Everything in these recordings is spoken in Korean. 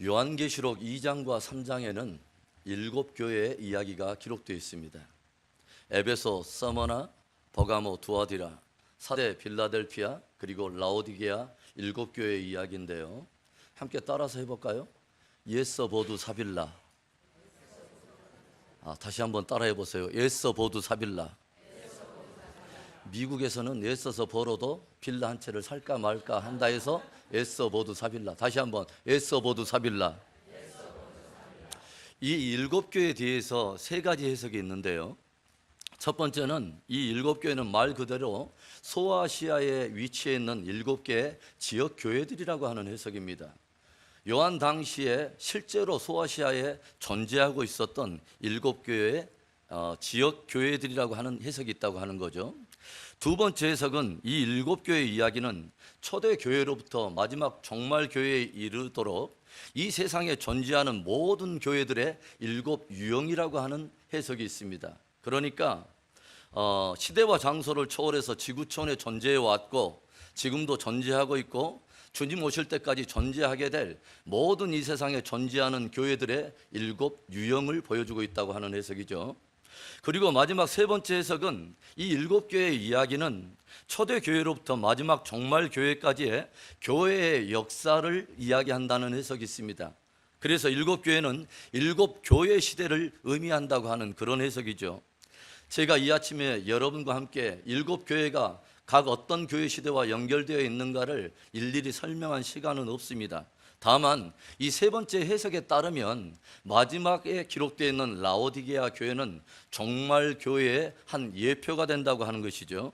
요한계시록 2장과 3장에는 7교회의 이야기가 기록되어 있습니다. 에베소, 서머나, 버가모, 두아디라, 사대, 빌라델피아, 그리고 라오디게아 7교회의 이야기인데요. 함께 따라서 해볼까요? 예서 보두 사빌라. 다시 한번 따라해 보세요. 예서 보두 사빌라. 미국에서는 애써서 벌어도 빌라 한 채를 살까 말까 한다 해서 애써 보두 사빌라. 다시 한번 애써 보두 사빌라. 이 7교회에 대해서 3가지 해석이 있는데요. 첫 번째는 이 7교회는 말 그대로 소아시아에 위치해 있는 7개의 지역 교회들이라고 하는 해석입니다. 요한 당시에 실제로 소아시아에 존재하고 있었던 7교회의 지역 교회들이라고 하는 해석이 있다고 하는 거죠. 두 번째 해석은 이 7교회의 이야기는 초대 교회로부터 마지막 종말 교회에 이르도록 이 세상에 존재하는 모든 교회들의 7 유형이라고 하는 해석이 있습니다. 그러니까 시대와 장소를 초월해서 지구촌에 존재해 왔고 지금도 존재하고 있고 주님 오실 때까지 존재하게 될 모든 이 세상에 존재하는 교회들의 7 유형을 보여주고 있다고 하는 해석이죠. 그리고 마지막 3번째 해석은 이 7교회의 이야기는 초대교회로부터 마지막 종말교회까지의 교회의 역사를 이야기한다는 해석이 있습니다. 그래서 7교회는 7교회 시대를 의미한다고 하는 그런 해석이죠. 제가 이 아침에 여러분과 함께 7교회가 각 어떤 교회 시대와 연결되어 있는가를 일일이 설명한 시간은 없습니다. 다만 이 3번째 해석에 따르면 마지막에 기록되어 있는 라오디게아 교회는 종말 교회의 한 예표가 된다고 하는 것이죠.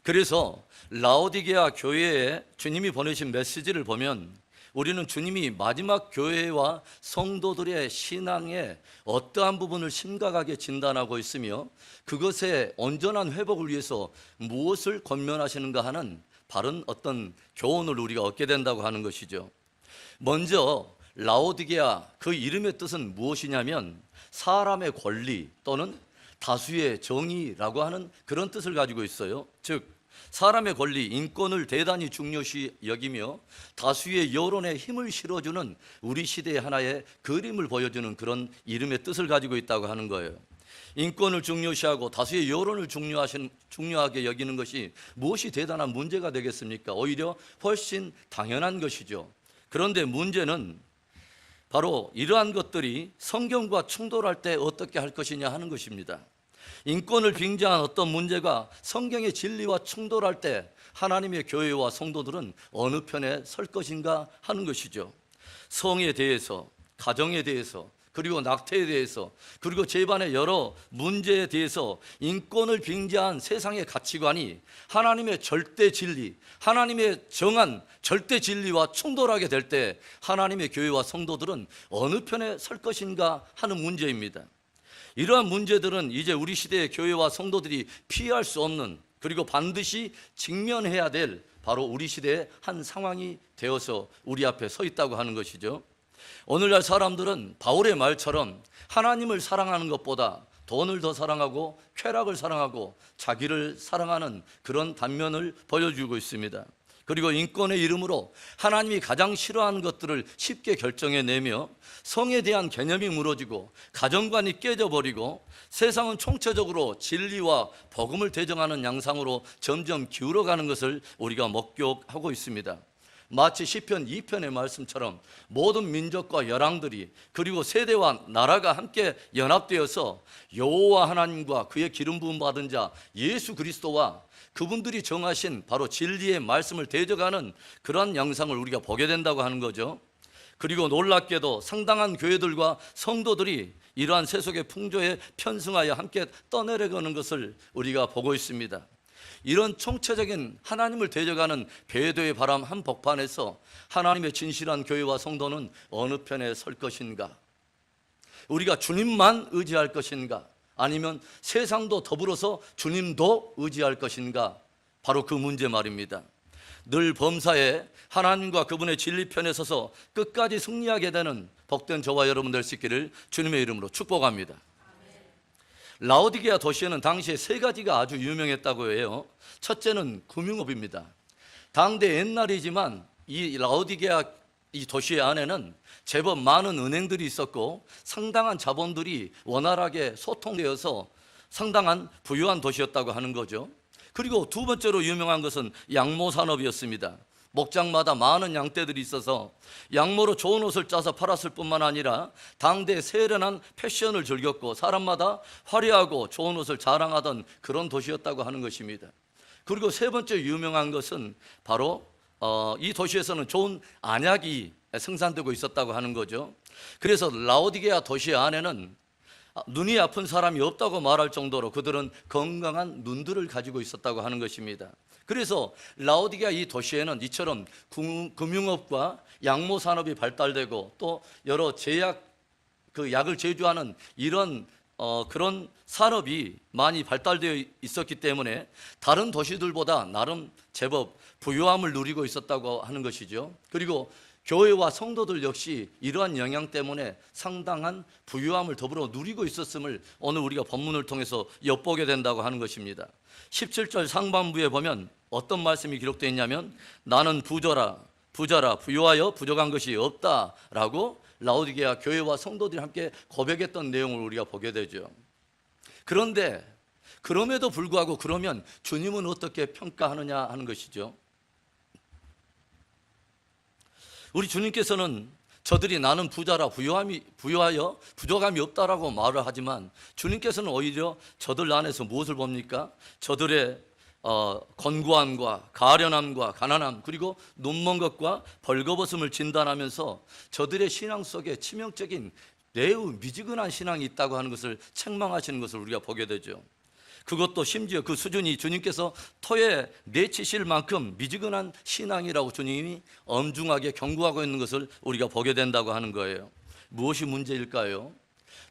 그래서 라오디게아 교회에 주님이 보내신 메시지를 보면 우리는 주님이 마지막 교회와 성도들의 신앙의 어떠한 부분을 심각하게 진단하고 있으며 그것의 온전한 회복을 위해서 무엇을 권면하시는가 하는 바른 어떤 교훈을 우리가 얻게 된다고 하는 것이죠. 먼저 라오디게아 그 이름의 뜻은 무엇이냐면 사람의 권리 또는 다수의 정의라고 하는 그런 뜻을 가지고 있어요. 즉 사람의 권리, 인권을 대단히 중요시 여기며 다수의 여론에 힘을 실어주는 우리 시대의 하나의 그림을 보여주는 그런 이름의 뜻을 가지고 있다고 하는 거예요. 인권을 중요시하고 다수의 여론을 중요하게 여기는 것이 무엇이 대단한 문제가 되겠습니까? 오히려 훨씬 당연한 것이죠. 그런데 문제는 바로 이러한 것들이 성경과 충돌할 때 어떻게 할 것이냐 하는 것입니다. 인권을 빙자한 어떤 문제가 성경의 진리와 충돌할 때 하나님의 교회와 성도들은 어느 편에 설 것인가 하는 것이죠. 성에 대해서, 가정에 대해서, 그리고 낙태에 대해서, 그리고 제반의 여러 문제에 대해서 인권을 빙자한 세상의 가치관이 하나님의 절대 진리, 하나님의 정한 절대 진리와 충돌하게 될 때 하나님의 교회와 성도들은 어느 편에 설 것인가 하는 문제입니다. 이러한 문제들은 이제 우리 시대의 교회와 성도들이 피할 수 없는, 그리고 반드시 직면해야 될 바로 우리 시대의 한 상황이 되어서 우리 앞에 서 있다고 하는 것이죠. 오늘날 사람들은 바울의 말처럼 하나님을 사랑하는 것보다 돈을 더 사랑하고 쾌락을 사랑하고 자기를 사랑하는 그런 단면을 보여주고 있습니다. 그리고 인권의 이름으로 하나님이 가장 싫어하는 것들을 쉽게 결정해내며 성에 대한 개념이 무너지고 가정관이 깨져버리고 세상은 총체적으로 진리와 복음을 대정하는 양상으로 점점 기울어가는 것을 우리가 목격하고 있습니다. 마치 시편 2편의 말씀처럼 모든 민족과 열왕들이 그리고 세대와 나라가 함께 연합되어서 여호와 하나님과 그의 기름 부음 받은 자 예수 그리스도와 그분들이 정하신 바로 진리의 말씀을 대적하는 그러한 양상을 우리가 보게 된다고 하는 거죠. 그리고 놀랍게도 상당한 교회들과 성도들이 이러한 세속의 풍조에 편승하여 함께 떠내려가는 것을 우리가 보고 있습니다. 이런 총체적인 하나님을 대적하는 배도의 바람 한복판에서 하나님의 진실한 교회와 성도는 어느 편에 설 것인가? 우리가 주님만 의지할 것인가? 아니면 세상도 더불어서 주님도 의지할 것인가? 바로 그 문제 말입니다. 늘 범사에 하나님과 그분의 진리 편에 서서 끝까지 승리하게 되는 복된 저와 여러분 될 수 있기를 주님의 이름으로 축복합니다. 라오디게아 도시에는 당시에 3가지가 아주 유명했다고 해요. 첫째는 금융업입니다. 당대 옛날이지만 이 라오디게아 이 도시 안에는 제법 많은 은행들이 있었고 상당한 자본들이 원활하게 소통되어서 상당한 부유한 도시였다고 하는 거죠. 그리고 두 번째로 유명한 것은 양모 산업이었습니다. 목장마다 많은 양떼들이 있어서 양모로 좋은 옷을 짜서 팔았을 뿐만 아니라 당대의 세련한 패션을 즐겼고 사람마다 화려하고 좋은 옷을 자랑하던 그런 도시였다고 하는 것입니다. 그리고 세 번째 유명한 것은 바로 이 도시에서는 좋은 안약이 생산되고 있었다고 하는 거죠. 그래서 라오디게아 도시 안에는 눈이 아픈 사람이 없다고 말할 정도로 그들은 건강한 눈들을 가지고 있었다고 하는 것입니다. 그래서 라오디게아 이 도시에는 이처럼 금융업과 양모 산업이 발달되고 또 여러 약을 제조하는 이런 그런 산업이 많이 발달되어 있었기 때문에 다른 도시들보다 나름 제법 부유함을 누리고 있었다고 하는 것이죠. 그리고 교회와 성도들 역시 이러한 영향 때문에 상당한 부유함을 더불어 누리고 있었음을 오늘 우리가 본문을 통해서 엿보게 된다고 하는 것입니다. 17절 상반부에 보면 어떤 말씀이 기록되어 있냐면 나는 부자라 부유하여 부족한 것이 없다라고 라오디게아 교회와 성도들이 함께 고백했던 내용을 우리가 보게 되죠. 그런데 그럼에도 불구하고 그러면 주님은 어떻게 평가하느냐 하는 것이죠. 우리 주님께서는 저들이 나는 부자라 부유하여 부족함이 없다라고 말을 하지만 주님께서는 오히려 저들 안에서 무엇을 봅니까? 저들의 건고함과 가련함과 가난함 그리고 눈먼 것과 벌거벗음을 진단하면서 저들의 신앙 속에 치명적인 매우 미지근한 신앙이 있다고 하는 것을 책망하시는 것을 우리가 보게 되죠. 그것도 심지어 그 수준이 주님께서 토에 내치실 만큼 미지근한 신앙이라고 주님이 엄중하게 경고하고 있는 것을 우리가 보게 된다고 하는 거예요. 무엇이 문제일까요?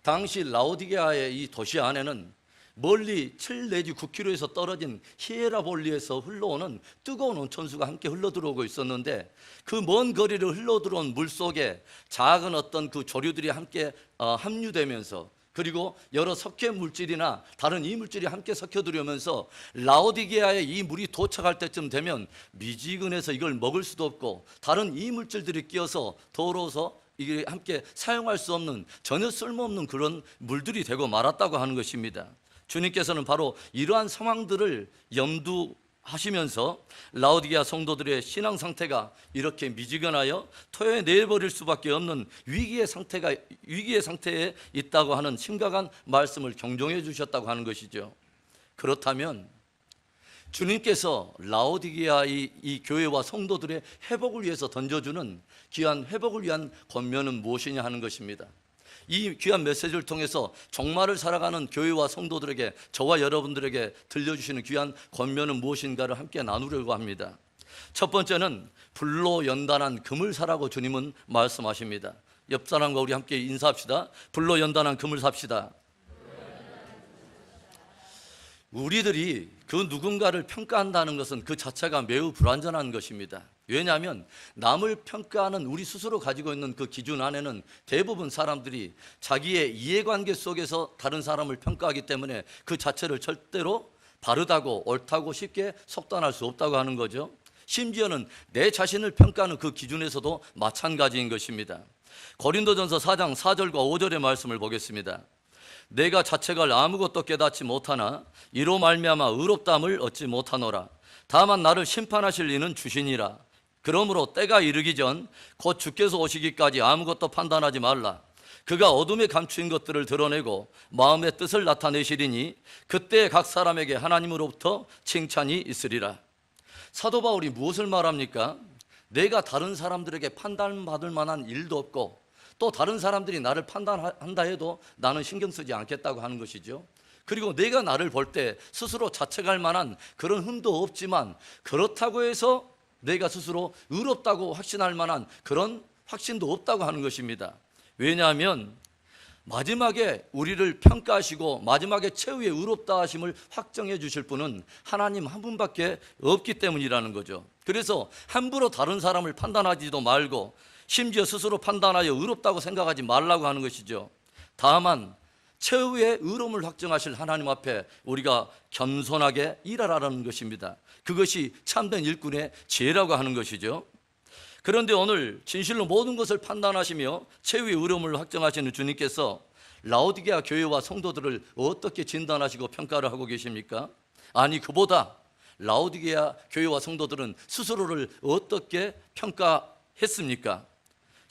당시 라오디게아의 이 도시 안에는 멀리 7 내지 9km에서 떨어진 히에라볼리에서 흘러오는 뜨거운 온천수가 함께 흘러들어오고 있었는데 그 먼 거리를 흘러들어온 물 속에 작은 어떤 그 조류들이 함께 함유되면서 그리고 여러 석회 물질이나 다른 이물질이 함께 섞여 들어오면서 라오디게아에 이 물이 도착할 때쯤 되면 미지근해서 이걸 먹을 수도 없고 다른 이물질들이 끼어서 더러워서 이게 함께 사용할 수 없는 전혀 쓸모없는 그런 물들이 되고 말았다고 하는 것입니다. 주님께서는 바로 이러한 상황들을 염두하시면서 라오디게아 성도들의 신앙 상태가 이렇게 미지근하여 토에 내버릴 수밖에 없는 위기의 상태에 있다고 하는 심각한 말씀을 경종해 주셨다고 하는 것이죠. 그렇다면 주님께서 라오디게아 이 교회와 성도들의 회복을 위해서 던져주는 귀한 회복을 위한 권면은 무엇이냐 하는 것입니다. 이 귀한 메시지를 통해서 종말을 살아가는 교회와 성도들에게 저와 여러분들에게 들려주시는 귀한 권면은 무엇인가를 함께 나누려고 합니다. 첫 번째는 불로 연단한 금을 사라고 주님은 말씀하십니다. 옆 사람과 우리 함께 인사합시다. 불로 연단한 금을 삽시다. 우리들이 그 누군가를 평가한다는 것은 그 자체가 매우 불완전한 것입니다. 왜냐하면 남을 평가하는 우리 스스로 가지고 있는 그 기준 안에는 대부분 사람들이 자기의 이해관계 속에서 다른 사람을 평가하기 때문에 그 자체를 절대로 바르다고 옳다고 쉽게 속단할 수 없다고 하는 거죠. 심지어는 내 자신을 평가하는 그 기준에서도 마찬가지인 것입니다. 고린도전서 4장 4절과 5절의 말씀을 보겠습니다. 내가 자책할 아무것도 깨닫지 못하나 이로 말미암아 의롭다함을 얻지 못하노라. 다만 나를 심판하실 이는 주시니라. 그러므로 때가 이르기 전 곧 주께서 오시기까지 아무것도 판단하지 말라. 그가 어둠에 감추인 것들을 드러내고 마음의 뜻을 나타내시리니 그때 각 사람에게 하나님으로부터 칭찬이 있으리라. 사도 바울이 무엇을 말합니까? 내가 다른 사람들에게 판단받을 만한 일도 없고 또 다른 사람들이 나를 판단한다 해도 나는 신경 쓰지 않겠다고 하는 것이죠. 그리고 내가 나를 볼 때 스스로 자책할 만한 그런 흠도 없지만 그렇다고 해서 내가 스스로 의롭다고 확신할 만한 그런 확신도 없다고 하는 것입니다. 왜냐하면 마지막에 우리를 평가하시고 마지막에 최후의 의롭다 하심을 확정해 주실 분은 하나님 한 분밖에 없기 때문이라는 거죠. 그래서 함부로 다른 사람을 판단하지도 말고 심지어 스스로 판단하여 의롭다고 생각하지 말라고 하는 것이죠. 다만 최후의 의로움을 확정하실 하나님 앞에 우리가 겸손하게 일하라는 것입니다. 그것이 참된 일꾼의 지혜라고 하는 것이죠. 그런데 오늘 진실로 모든 것을 판단하시며 최후의 의로움을 확정하시는 주님께서 라오디게아 교회와 성도들을 어떻게 진단하시고 평가를 하고 계십니까? 아니, 그보다 라오디게아 교회와 성도들은 스스로를 어떻게 평가했습니까?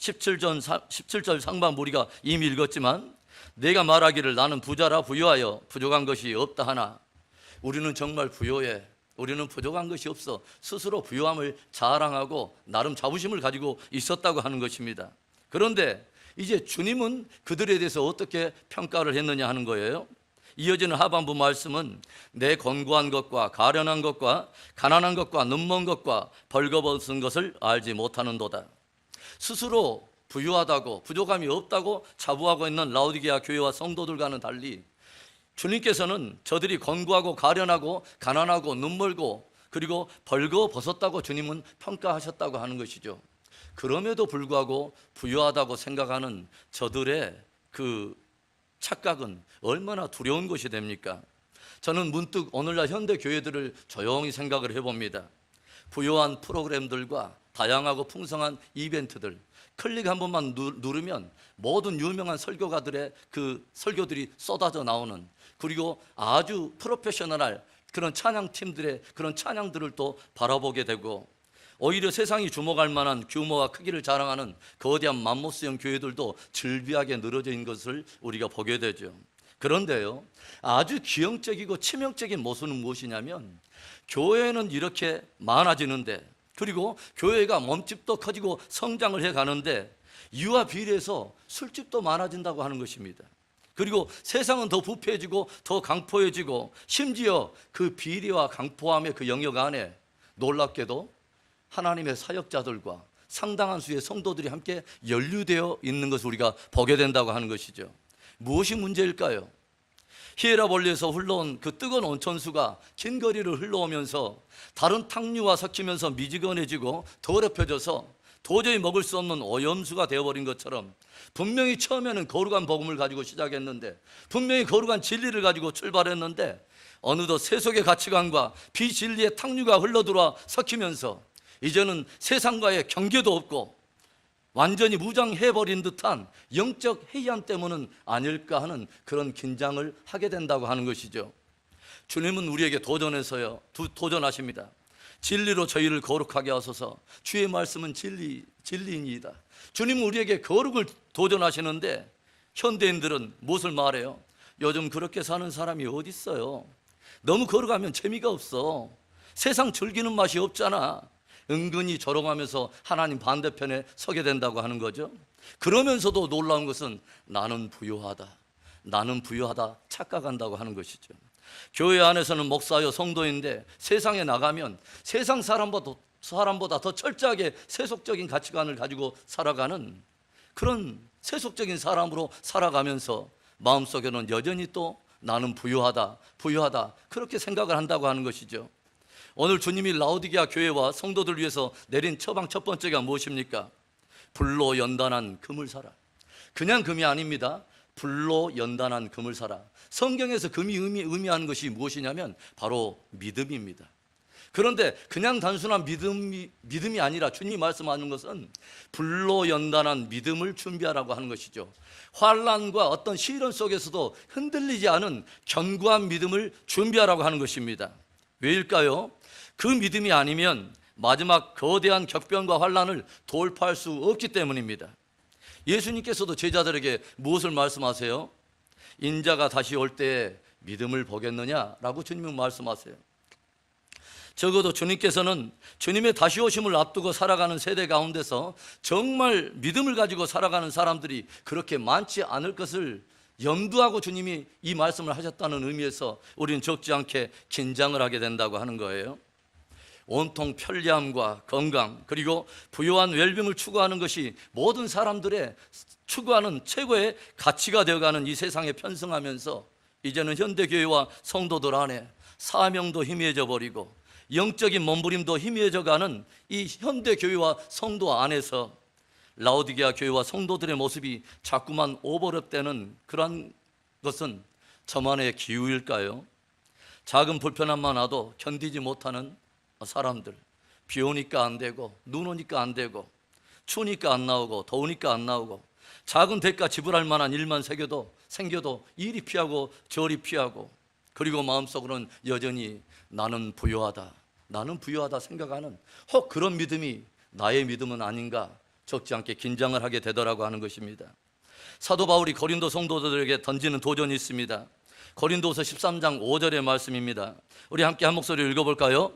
17절 상반부 우리가 이미 읽었지만, 내가 말하기를 나는 부자라 부유하여 부족한 것이 없다 하나 우리는 정말 부유해. 우리는 부족한 것이 없어. 스스로 부유함을 자랑하고 나름 자부심을 가지고 있었다고 하는 것입니다. 그런데 이제 주님은 그들에 대해서 어떻게 평가를 했느냐 하는 거예요. 이어지는 하반부 말씀은 내 권고한 것과 가련한 것과 가난한 것과 눈먼 것과 벌거벗은 것을 알지 못하는도다. 스스로 부유하다고 부족함이 없다고 자부하고 있는 라오디게아 교회와 성도들과는 달리 주님께서는 저들이 권고하고 가련하고 가난하고 눈멀고 그리고 벌거벗었다고 주님은 평가하셨다고 하는 것이죠. 그럼에도 불구하고 부유하다고 생각하는 저들의 그 착각은 얼마나 두려운 것이 됩니까? 저는 문득 오늘날 현대 교회들을 조용히 생각을 해봅니다. 부유한 프로그램들과 다양하고 풍성한 이벤트들, 클릭 한 번만 누르면 모든 유명한 설교가들의 그 설교들이 쏟아져 나오는, 그리고 아주 프로페셔널한 그런 찬양팀들의 그런 찬양들을 또 바라보게 되고, 오히려 세상이 주목할 만한 규모와 크기를 자랑하는 거대한 맘모스형 교회들도 즐비하게 늘어져 있는 것을 우리가 보게 되죠. 그런데요, 아주 기형적이고 치명적인 모습은 무엇이냐면, 교회는 이렇게 많아지는데, 그리고 교회가 몸집도 커지고 성장을 해가는데 이와 비례해서 술집도 많아진다고 하는 것입니다. 그리고 세상은 더 부패해지고 더 강포해지고, 심지어 그 비리와 강포함의 그 영역 안에 놀랍게도 하나님의 사역자들과 상당한 수의 성도들이 함께 연루되어 있는 것을 우리가 보게 된다고 하는 것이죠. 무엇이 문제일까요? 히에라볼리에서 흘러온 그 뜨거운 온천수가 긴 거리를 흘러오면서 다른 탕류와 섞이면서 미지근해지고 더럽혀져서 도저히 먹을 수 없는 오염수가 되어버린 것처럼, 분명히 처음에는 거룩한 복음을 가지고 시작했는데, 분명히 거룩한 진리를 가지고 출발했는데, 어느덧 세속의 가치관과 비진리의 탕류가 흘러들어와 섞이면서 이제는 세상과의 경계도 없고 완전히 무장해버린 듯한 영적 해이함 때문은 아닐까 하는 그런 긴장을 하게 된다고 하는 것이죠. 주님은 우리에게 도전하십니다. 진리로 저희를 거룩하게 하소서. 주의 말씀은 진리이니이다. 주님은 우리에게 거룩을 도전하시는데, 현대인들은 무엇을 말해요? 요즘 그렇게 사는 사람이 어디 있어요? 너무 거룩하면 재미가 없어. 세상 즐기는 맛이 없잖아. 은근히 조롱하면서 하나님 반대편에 서게 된다고 하는 거죠. 그러면서도 놀라운 것은 나는 부유하다 착각한다고 하는 것이죠. 교회 안에서는 목사여 성도인데 세상에 나가면 세상 사람보다 더 철저하게 세속적인 가치관을 가지고 살아가는 그런 세속적인 사람으로 살아가면서 마음속에는 여전히 또 나는 부유하다 그렇게 생각을 한다고 하는 것이죠. 오늘 주님이 라오디게아 교회와 성도들 위해서 내린 처방 첫 번째가 무엇입니까? 불로 연단한 금을 사라. 그냥 금이 아닙니다. 불로 연단한 금을 사라. 성경에서 금이 의미하는 것이 무엇이냐면 바로 믿음입니다. 그런데 그냥 단순한 믿음이 아니라 주님이 말씀하는 것은 불로 연단한 믿음을 준비하라고 하는 것이죠. 환난과 어떤 시련 속에서도 흔들리지 않은 견고한 믿음을 준비하라고 하는 것입니다. 왜일까요? 그 믿음이 아니면 마지막 거대한 격변과 환난을 돌파할 수 없기 때문입니다. 예수님께서도 제자들에게 무엇을 말씀하세요? 인자가 다시 올 때에 믿음을 보겠느냐라고 주님은 말씀하세요. 적어도 주님께서는 주님의 다시 오심을 앞두고 살아가는 세대 가운데서 정말 믿음을 가지고 살아가는 사람들이 그렇게 많지 않을 것을 염두하고 주님이 이 말씀을 하셨다는 의미에서 우리는 적지 않게 긴장을 하게 된다고 하는 거예요. 온통 편리함과 건강 그리고 부유한 웰빙을 추구하는 것이 모든 사람들의 추구하는 최고의 가치가 되어가는 이 세상에 편승하면서 이제는 현대교회와 성도들 안에 사명도 희미해져 버리고 영적인 몸부림도 희미해져가는 이 현대교회와 성도 안에서 라오디게아 교회와 성도들의 모습이 자꾸만 오버랩되는 그런 것은 저만의 기우일까요? 작은 불편함만 와도 견디지 못하는 사람들, 비 오니까 안 되고 눈 오니까 안 되고 추우니까 안 나오고 더우니까 안 나오고 작은 대가 지불할 만한 일만 생겨도 이리 피하고 저리 피하고 그리고 마음속으로는 여전히 나는 부유하다 생각하는 혹 그런 믿음이 나의 믿음은 아닌가 적지 않게 긴장을 하게 되더라고 하는 것입니다. 사도 바울이 고린도 성도들에게 던지는 도전이 있습니다. 고린도서 13장 5절의 말씀입니다. 우리 함께 한 목소리 읽어볼까요?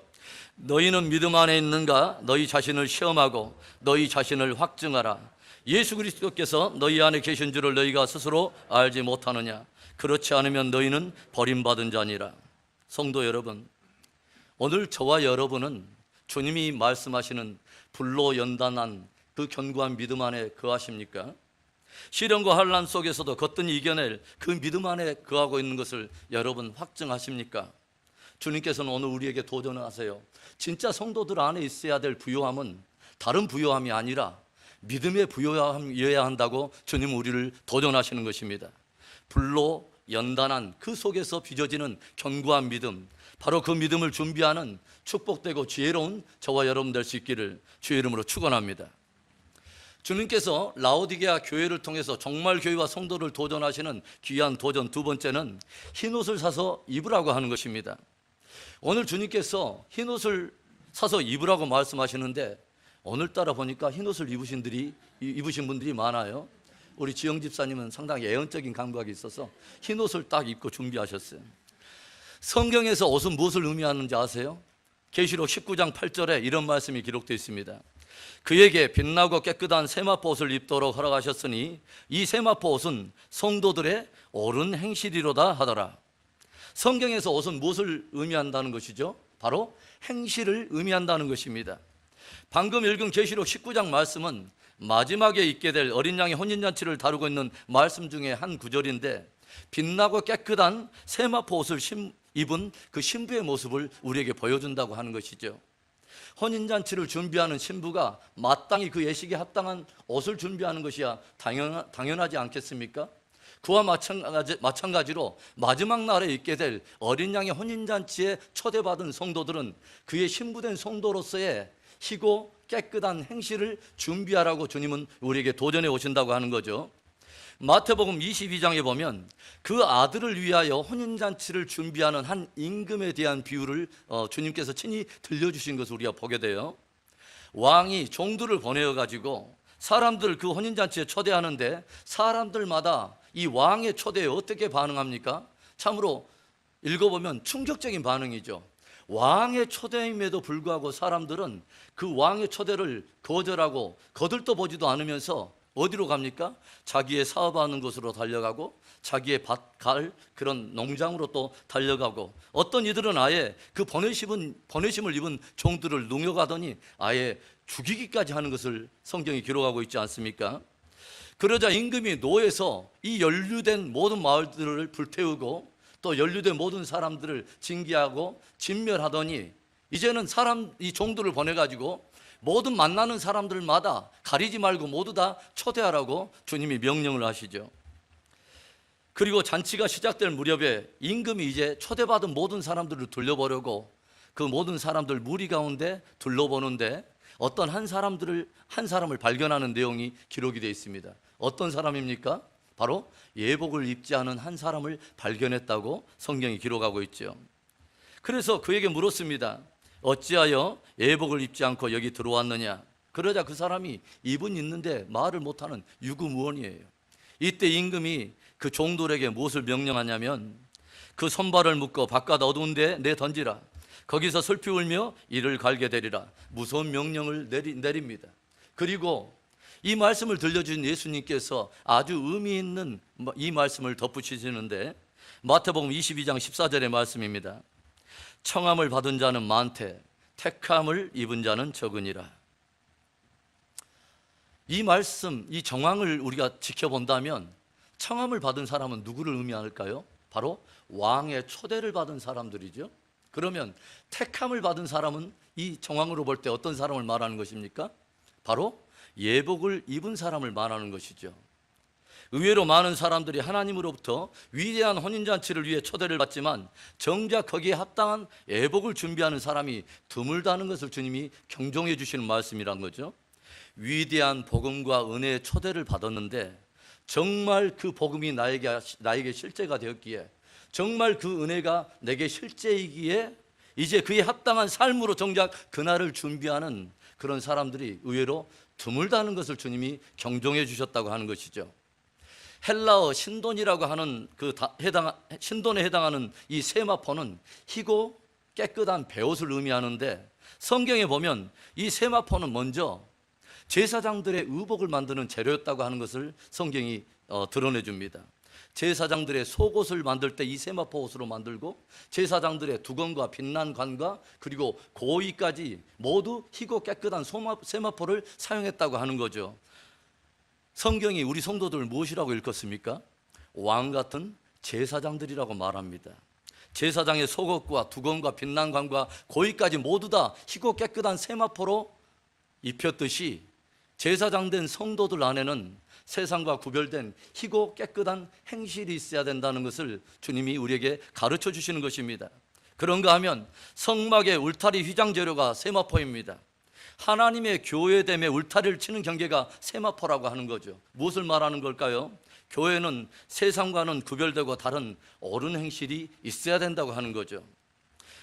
너희는 믿음 안에 있는가? 너희 자신을 시험하고 너희 자신을 확증하라. 예수 그리스도께서 너희 안에 계신 줄을 너희가 스스로 알지 못하느냐? 그렇지 않으면 너희는 버림받은 자니라. 성도 여러분, 오늘 저와 여러분은 주님이 말씀하시는 불로 연단한 그 견고한 믿음 안에 거하십니까? 시련과 환난 속에서도 거뜬히 이겨낼 그 믿음 안에 거하고 있는 것을 여러분 확증하십니까? 주님께서는 오늘 우리에게 도전하세요. 진짜 성도들 안에 있어야 될 부요함은 다른 부요함이 아니라 믿음의 부요함이어야 한다고 주님은 우리를 도전하시는 것입니다. 불로 연단한 그 속에서 빚어지는 견고한 믿음, 바로 그 믿음을 준비하는 축복되고 지혜로운 저와 여러분 될 수 있기를 주의 이름으로 축원합니다. 주님께서 라오디게아 교회를 통해서 정말 교회와 성도를 도전하시는 귀한 도전 두 번째는 흰옷을 사서 입으라고 하는 것입니다. 오늘 주님께서 흰옷을 사서 입으라고 말씀하시는데 오늘따라 보니까 흰옷을 입으신 분들이 많아요. 우리 지영 집사님은 상당히 예언적인 감각이 있어서 흰옷을 딱 입고 준비하셨어요. 성경에서 옷은 무엇을 의미하는지 아세요? 계시록 19장 8절에 이런 말씀이 기록되어 있습니다. 그에게 빛나고 깨끗한 세마포 옷을 입도록 허락하셨으니 이 세마포 옷은 성도들의 옳은 행실이로다 하더라. 성경에서 옷은 무엇을 의미한다는 것이죠? 바로 행실을 의미한다는 것입니다. 방금 읽은 계시록 19장 말씀은 마지막에 있게 될 어린 양의 혼인잔치를 다루고 있는 말씀 중에 한 구절인데 빛나고 깨끗한 세마포 옷을 입은 그 신부의 모습을 우리에게 보여준다고 하는 것이죠. 혼인잔치를 준비하는 신부가 마땅히 그 예식에 합당한 옷을 준비하는 것이야 당연하지 않겠습니까? 그와 마찬가지로 마지막 날에 있게 될 어린 양의 혼인잔치에 초대받은 성도들은 그의 신부된 성도로서의 희고 깨끗한 행실을 준비하라고 주님은 우리에게 도전해 오신다고 하는 거죠. 마태복음 22장에 보면 그 아들을 위하여 혼인잔치를 준비하는 한 임금에 대한 비유를 주님께서 친히 들려주신 것을 우리가 보게 돼요. 왕이 종들을 보내어가지고 사람들 그 혼인잔치에 초대하는데 사람들마다 이 왕의 초대에 어떻게 반응합니까? 참으로 읽어보면 충격적인 반응이죠. 왕의 초대임에도 불구하고 사람들은 그 왕의 초대를 거절하고 거들떠보지도 않으면서 어디로 갑니까? 자기의 사업하는 곳으로 달려가고 자기의 밭갈 그런 농장으로 또 달려가고 어떤 이들은 아예 그 보내심을 입은 종들을 능욕하더니 아예 죽이기까지 하는 것을 성경이 기록하고 있지 않습니까? 그러자 임금이 노해서 이 연루된 모든 마을들을 불태우고 또 연루된 모든 사람들을 징계하고 진멸하더니 이제는 이 종들을 보내가지고 모든 만나는 사람들마다 가리지 말고 모두 다 초대하라고 주님이 명령을 하시죠. 그리고 잔치가 시작될 무렵에 임금이 이제 초대받은 모든 사람들을 둘러보려고 그 모든 사람들 무리 가운데 둘러보는데 어떤 한 사람을 발견하는 내용이 기록이 되어 있습니다. 어떤 사람입니까? 바로 예복을 입지 않은 한 사람을 발견했다고 성경이 기록하고 있죠. 그래서 그에게 물었습니다. 어찌하여 예복을 입지 않고 여기 들어왔느냐? 그러자 그 사람이 입은 있는데 말을 못하는 유구무원이에요. 이때 임금이 그 종들에게 무엇을 명령하냐면 그 손발을 묶어 바깥 어두운 데에 내던지라. 거기서 슬피 울며 이를 갈게 되리라. 무서운 명령을 내립니다. 그리고 이 말씀을 들려준 예수님께서 아주 의미 있는 이 말씀을 덧붙이시는데 마태복음 22장 14절의 말씀입니다. 청함을 받은 자는 많되 택함을 입은 자는 적으니라. 이 말씀, 이 정황을 우리가 지켜본다면 청함을 받은 사람은 누구를 의미할까요? 바로 왕의 초대를 받은 사람들이죠. 그러면 택함을 받은 사람은 이 정황으로 볼 때 어떤 사람을 말하는 것입니까? 바로 예복을 입은 사람을 말하는 것이죠. 의외로 많은 사람들이 하나님으로부터 위대한 혼인잔치를 위해 초대를 받지만 정작 거기에 합당한 예복을 준비하는 사람이 드물다는 것을 주님이 경종해 주시는 말씀이란 거죠. 위대한 복음과 은혜의 초대를 받았는데 정말 그 복음이 나에게 실제가 되었기에, 정말 그 은혜가 내게 실제이기에 이제 그에 합당한 삶으로 정작 그날을 준비하는 그런 사람들이 의외로 드물다는 것을 주님이 경종해 주셨다고 하는 것이죠. 헬라어 신돈이라고 하는 신돈에 해당하는 이 세마포는 희고 깨끗한 베옷을 의미하는데, 성경에 보면 이 세마포는 먼저 제사장들의 의복을 만드는 재료였다고 하는 것을 성경이 드러내 줍니다. 제사장들의 속옷을 만들 때 이 세마포 옷으로 만들고, 제사장들의 두건과 빛난 관과 그리고 고의까지 모두 희고 깨끗한 세마포를 사용했다고 하는 거죠. 성경이 우리 성도들을 무엇이라고 일컫습니까? 왕 같은 제사장들이라고 말합니다. 제사장의 속옷과 두건과 빛난 관과 고의까지 모두 다 희고 깨끗한 세마포로 입혔듯이 제사장 된 성도들 안에는 세상과 구별된 희고 깨끗한 행실이 있어야 된다는 것을 주님이 우리에게 가르쳐 주시는 것입니다. 그런가 하면 성막의 울타리 휘장 재료가 세마포입니다. 하나님의 교회됨의 울타리를 치는 경계가 세마포라고 하는 거죠. 무엇을 말하는 걸까요? 교회는 세상과는 구별되고 다른 옳은 행실이 있어야 된다고 하는 거죠.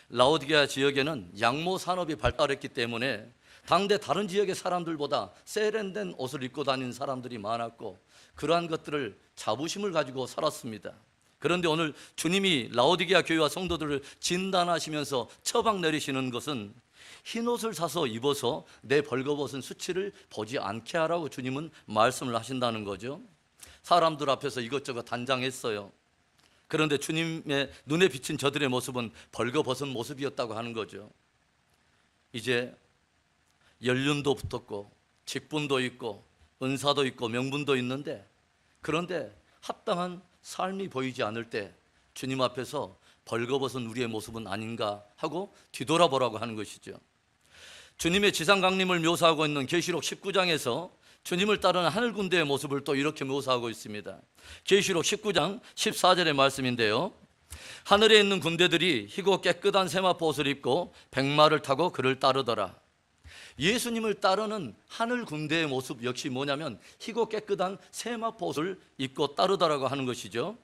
라오디게아 지역에는 양모 산업이 발달했기 때문에 당대 다른 지역의 사람들보다 세련된 옷을 입고 다니는 사람들이 많았고, 그러한 것들을 자부심을 가지고 살았습니다. 그런데 오늘 주님이 라오디게아 교회와 성도들을 진단하시면서 처방 내리시는 것은 흰옷을 사서 입어서 내 벌거벗은 수치를 보지 않게 하라고 주님은 말씀을 하신다는 거죠. 사람들 앞에서 이것저것 단장했어요. 그런데 주님의 눈에 비친 저들의 모습은 벌거벗은 모습이었다고 하는 거죠. 이제 연륜도 붙었고 직분도 있고 은사도 있고 명분도 있는데, 그런데 합당한 삶이 보이지 않을 때 주님 앞에서 벌거벗은 우리의 모습은 아닌가 하고 뒤돌아보라고 하는 것이죠. 주님의 지상 강림을 묘사하고 있는 계시록 19장에서 주님을 따르는 하늘 군대의 모습을 또 이렇게 묘사하고 있습니다. 계시록 19장 14절의 말씀인데요, 하늘에 있는 군대들이 희고 깨끗한 세마포 옷을 입고 백마를 타고 그를 따르더라. 예수님을 따르는 하늘 군대의 모습 역시 뭐냐면 희고 깨끗한 세마포 옷을 입고 따르더라고 하는 것이죠.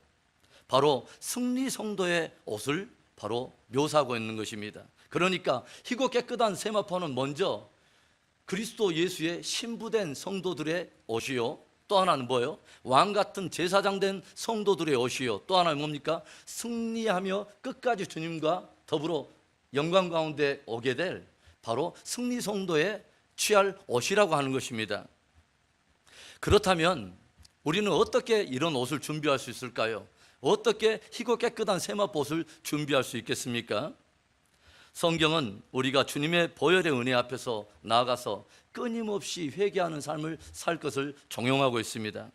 바로 승리 성도의 옷을 바로 묘사하고 있는 것입니다. 그러니까 희고 깨끗한 세마포는 먼저 그리스도 예수의 신부된 성도들의 옷이요, 또 하나는 뭐예요? 왕 같은 제사장 된 성도들의 옷이요, 또 하나는 뭡니까? 승리하며 끝까지 주님과 더불어 영광 가운데 오게 될 바로 승리 성도의 취할 옷이라고 하는 것입니다. 그렇다면 우리는 어떻게 이런 옷을 준비할 수 있을까요? 어떻게 희고 깨끗한 세마포 옷을 준비할 수 있겠습니까? 성경은 우리가 주님의 보혈의 은혜 앞에서 나아가서 끊임없이 회개하는 삶을 살 것을 종용하고 있습니다.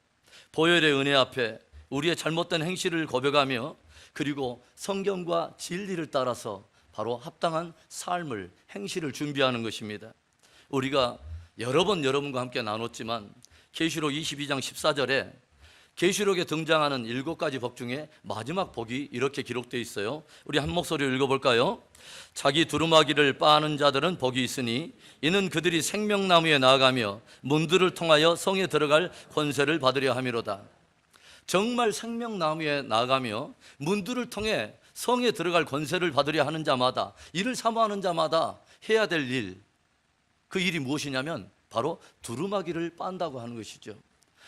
보혈의 은혜 앞에 우리의 잘못된 행실을 고백하며, 그리고 성경과 진리를 따라서 바로 합당한 삶을, 행실을 준비하는 것입니다. 우리가 여러 번 여러분과 함께 나눴지만 계시록 22장 14절에 계시록에 등장하는 7가지 복 중에 마지막 복이 이렇게 기록되어 있어요. 우리 한 목소리로 읽어볼까요? 자기 두루마기를 빠는 자들은 복이 있으니 이는 그들이 생명나무에 나아가며 문들을 통하여 성에 들어갈 권세를 받으려 함이로다. 정말 생명나무에 나아가며 문들을 통해 성에 들어갈 권세를 받으려 하는 자마다, 이를 사모하는 자마다 해야 될 일, 그 일이 무엇이냐면 바로 두루마기를 빤다고 하는 것이죠.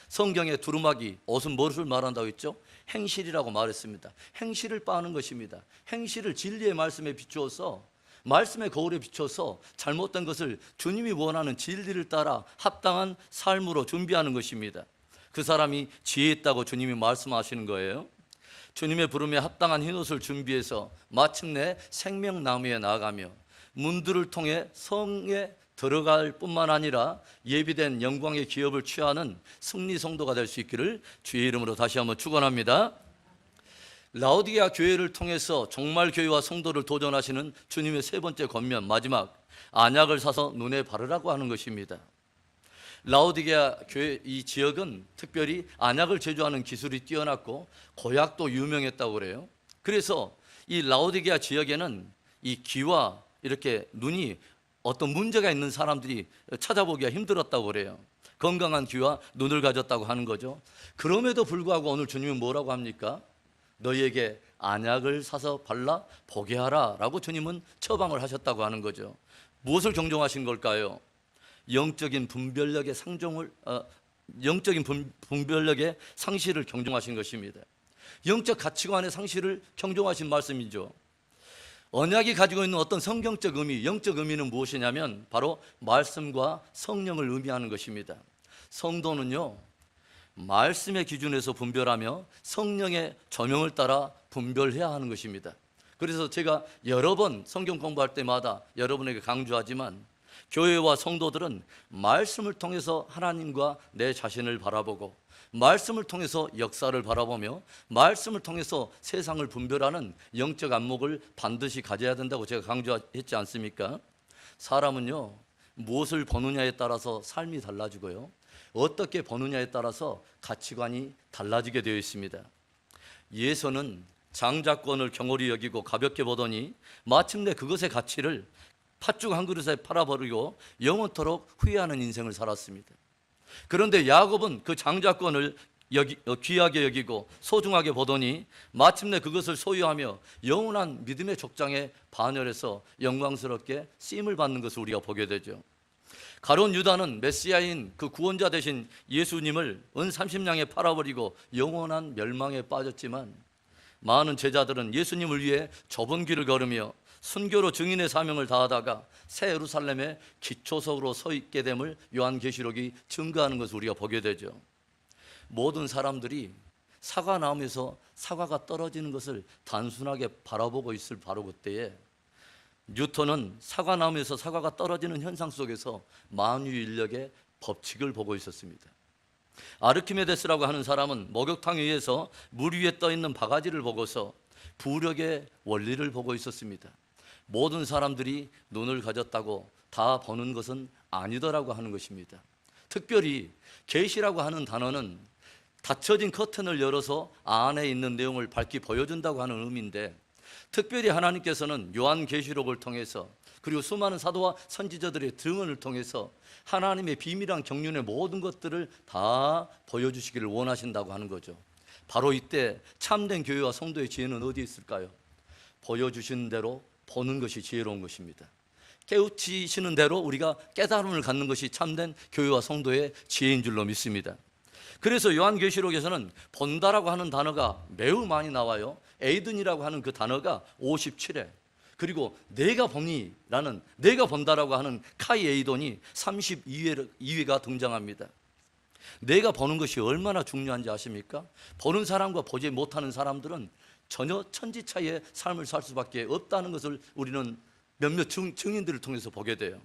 성경의 두루마기, 옷은 무엇을 말한다고 했죠? 행실이라고 말했습니다. 행실을 빠는 것입니다. 행실을 진리의 말씀에 비추어서, 말씀의 거울에 비춰서 잘못된 것을 주님이 원하는 진리를 따라 합당한 삶으로 준비하는 것입니다. 그 사람이 지혜 있다고 주님이 말씀하시는 거예요. 주님의 부름에 합당한 흰옷을 준비해서 마침내 생명나무에 나아가며 문들을 통해 성에 들어갈 뿐만 아니라 예비된 영광의 기업을 취하는 승리 성도가 될 수 있기를 주의 이름으로 다시 한번 축원합니다. 라오디게아 교회를 통해서 종말 교회와 성도를 도전하시는 주님의 세 번째 권면, 마지막, 안약을 사서 눈에 바르라고 하는 것입니다. 라오디게아 교회 이 지역은 특별히 안약을 제조하는 기술이 뛰어났고 고약도 유명했다고 그래요. 그래서 이 라오디게아 지역에는 이 귀와 이렇게 눈이 어떤 문제가 있는 사람들이 찾아보기가 힘들었다고 그래요. 건강한 귀와 눈을 가졌다고 하는 거죠. 그럼에도 불구하고 오늘 주님은 뭐라고 합니까? 너희에게 안약을 사서 발라 보게 하라 라고 주님은 처방을 하셨다고 하는 거죠. 무엇을 경종하신 걸까요? 영적인 분별력의 분별력의 상실을 경종하신 것입니다. 영적 가치관의 상실을 경종하신 말씀이죠. 언약이 가지고 있는 어떤 성경적 의미, 영적 의미는 무엇이냐면 바로 말씀과 성령을 의미하는 것입니다. 성도는요, 말씀의 기준에서 분별하며 성령의 조명을 따라 분별해야 하는 것입니다. 그래서 제가 여러 번 성경 공부할 때마다 여러분에게 강조하지만 교회와 성도들은 말씀을 통해서 하나님과 내 자신을 바라보고 말씀을 통해서 역사를 바라보며 말씀을 통해서 세상을 분별하는 영적 안목을 반드시 가져야 된다고 제가 강조했지 않습니까? 사람은요, 무엇을 보느냐에 따라서 삶이 달라지고요, 어떻게 보느냐에 따라서 가치관이 달라지게 되어 있습니다. 예수는 장자권을 경홀히 여기고 가볍게 보더니 마침내 그것의 가치를 팥죽 한 그릇에 팔아버리고 영원토록 후회하는 인생을 살았습니다. 그런데 야곱은 그 장자권을 귀하게 여기고 소중하게 보더니 마침내 그것을 소유하며 영원한 믿음의 족장에 반열해서 영광스럽게 쓰임을 받는 것을 우리가 보게 되죠. 가룟 유다는 메시아인 그 구원자 되신 예수님을 은 30냥에 팔아버리고 영원한 멸망에 빠졌지만 많은 제자들은 예수님을 위해 좁은 길을 걸으며 순교로 증인의 사명을 다하다가 새 예루살렘의 기초석으로 서 있게 됨을 요한계시록이 증거하는 것을 우리가 보게 되죠. 모든 사람들이 사과나무에서 사과가 떨어지는 것을 단순하게 바라보고 있을 바로 그때에 뉴턴은 사과나무에서 사과가 떨어지는 현상 속에서 만유인력의 법칙을 보고 있었습니다. 아르키메데스라고 하는 사람은 목욕탕 위에서 물 위에 떠 있는 바가지를 보고서 부력의 원리를 보고 있었습니다. 모든 사람들이 눈을 가졌다고 다 보는 것은 아니더라고 하는 것입니다. 특별히 계시라고 하는 단어는 닫혀진 커튼을 열어서 안에 있는 내용을 밝히 보여준다고 하는 의미인데, 특별히 하나님께서는 요한계시록을 통해서 그리고 수많은 사도와 선지자들의 증언을 통해서 하나님의 비밀한 경륜의 모든 것들을 다 보여주시기를 원하신다고 하는 거죠. 바로 이때 참된 교회와 성도의 지혜는 어디 있을까요? 보여주신 대로 보는 것이 지혜로운 것입니다. 깨우치시는 대로 우리가 깨달음을 갖는 것이 참된 교회와 성도의 지혜인 줄로 믿습니다. 그래서 요한계시록에서는 본다라고 하는 단어가 매우 많이 나와요. 에이든이라고 하는 그 단어가 57회, 그리고 내가 보니라는 내가 본다라고 하는 카이 에이돈이 32회가 등장합니다. 내가 보는 것이 얼마나 중요한지 아십니까? 보는 사람과 보지 못하는 사람들은 전혀 천지 차이의 삶을 살 수밖에 없다는 것을 우리는 몇몇 증인들을 통해서 보게 돼요.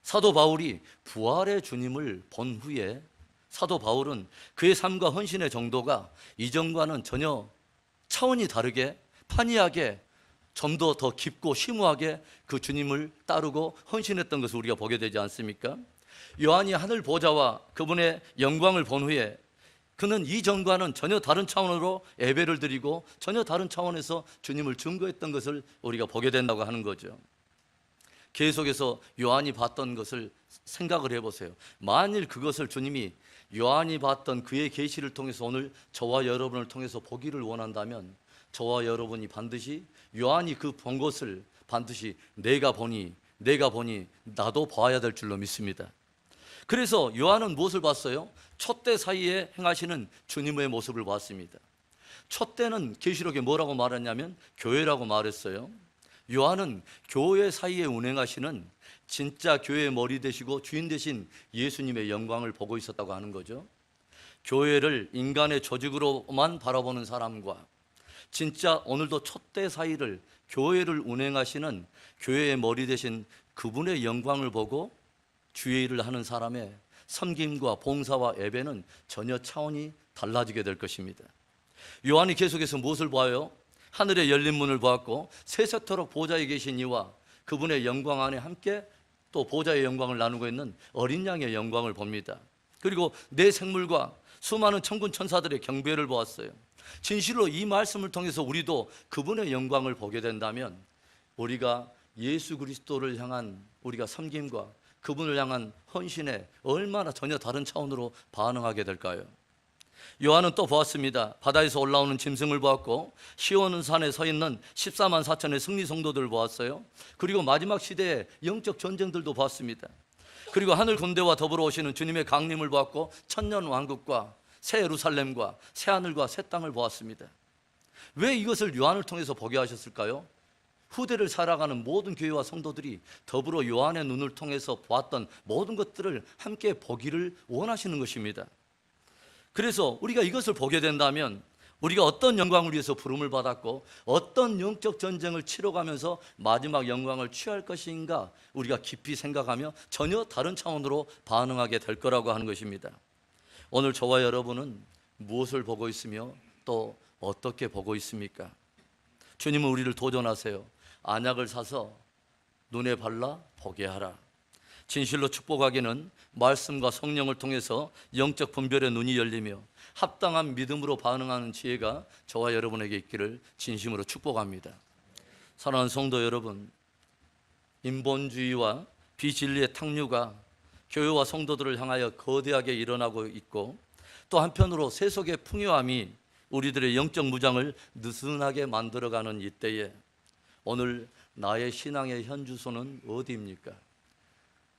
사도 바울이 부활의 주님을 본 후에 사도 바울은 그의 삶과 헌신의 정도가 이전과는 전혀 차원이 다르게 판이하게 좀 더 깊고 심오하게 그 주님을 따르고 헌신했던 것을 우리가 보게 되지 않습니까? 요한이 하늘 보좌와 그분의 영광을 본 후에 그는 이전과는 전혀 다른 차원으로 예배를 드리고 전혀 다른 차원에서 주님을 증거했던 것을 우리가 보게 된다고 하는 거죠. 계속해서 요한이 봤던 것을 생각을 해보세요. 만일 그것을 주님이 요한이 봤던 그의 계시를 통해서 오늘 저와 여러분을 통해서 보기를 원한다면 저와 여러분이 반드시 요한이 그 본 것을 반드시 내가 보니 나도 봐야 될 줄로 믿습니다. 그래서 요한은 무엇을 봤어요? 촛대 사이에 행하시는 주님의 모습을 봤습니다. 촛대는 계시록에 뭐라고 말했냐면 교회라고 말했어요. 요한은 교회 사이에 운행하시는 진짜 교회의 머리 되시고 주인 되신 예수님의 영광을 보고 있었다고 하는 거죠. 교회를 인간의 조직으로만 바라보는 사람과 진짜 오늘도 촛대 사이를 교회를 운행하시는 교회의 머리 되신 그분의 영광을 보고 주의 일을 하는 사람의 섬김과 봉사와 예배는 전혀 차원이 달라지게 될 것입니다. 요한이 계속해서 무엇을 봐요? 하늘의 열린 문을 보았고 세세토록 보좌에 계신 이와 그분의 영광 안에 함께 또 보좌의 영광을 나누고 있는 어린 양의 영광을 봅니다. 그리고 내 생물과 수많은 천군 천사들의 경배를 보았어요. 진실로 이 말씀을 통해서 우리도 그분의 영광을 보게 된다면 우리가 예수 그리스도를 향한 우리가 섬김과 그분을 향한 헌신에 얼마나 전혀 다른 차원으로 반응하게 될까요? 요한은 또 보았습니다. 바다에서 올라오는 짐승을 보았고 시온 산에 서 있는 14만 4천의 승리 성도들을 보았어요. 그리고 마지막 시대의 영적 전쟁들도 보았습니다. 그리고 하늘 군대와 더불어 오시는 주님의 강림을 보았고 천년 왕국과 새 예루살렘과 새 하늘과 새 땅을 보았습니다. 왜 이것을 요한을 통해서 보게 하셨을까요? 후대를 살아가는 모든 교회와 성도들이 더불어 요한의 눈을 통해서 보았던 모든 것들을 함께 보기를 원하시는 것입니다. 그래서 우리가 이것을 보게 된다면 우리가 어떤 영광을 위해서 부름을 받았고 어떤 영적 전쟁을 치러가면서 마지막 영광을 취할 것인가 우리가 깊이 생각하며 전혀 다른 차원으로 반응하게 될 거라고 하는 것입니다. 오늘 저와 여러분은 무엇을 보고 있으며 또 어떻게 보고 있습니까? 주님은 우리를 도전하세요. 안약을 사서 눈에 발라 보게 하라. 진실로 축복하기는 말씀과 성령을 통해서 영적 분별의 눈이 열리며 합당한 믿음으로 반응하는 지혜가 저와 여러분에게 있기를 진심으로 축복합니다. 사랑하는 성도 여러분, 인본주의와 비진리의 탕류가 교회와 성도들을 향하여 거대하게 일어나고 있고 또 한편으로 세속의 풍요함이 우리들의 영적 무장을 느슨하게 만들어가는 이때에 오늘 나의 신앙의 현주소는 어디입니까?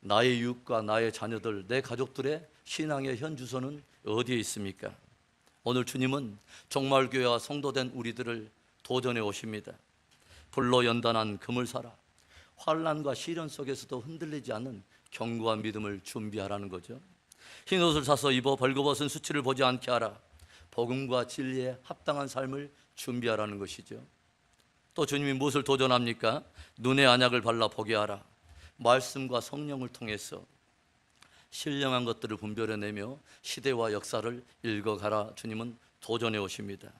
나의 이웃과 나의 자녀들, 내 가족들의 신앙의 현주소는 어디에 있습니까? 오늘 주님은 종말교회와 성도된 우리들을 도전해 오십니다. 불로 연단한 금을 사라. 환난과 시련 속에서도 흔들리지 않는 견고한 믿음을 준비하라는 거죠. 흰옷을 사서 입어 벌거벗은 수치를 보지 않게 하라. 복음과 진리에 합당한 삶을 준비하라는 것이죠. 또 주님이 무엇을 도전합니까? 눈에 안약을 발라 보게 하라. 말씀과 성령을 통해서 신령한 것들을 분별해내며 시대와 역사를 읽어가라. 주님은 도전해 오십니다.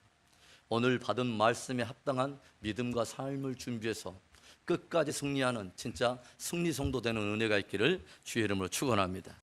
오늘 받은 말씀에 합당한 믿음과 삶을 준비해서 끝까지 승리하는 진짜 승리 성도 되는 은혜가 있기를 주의 이름으로 축원합니다.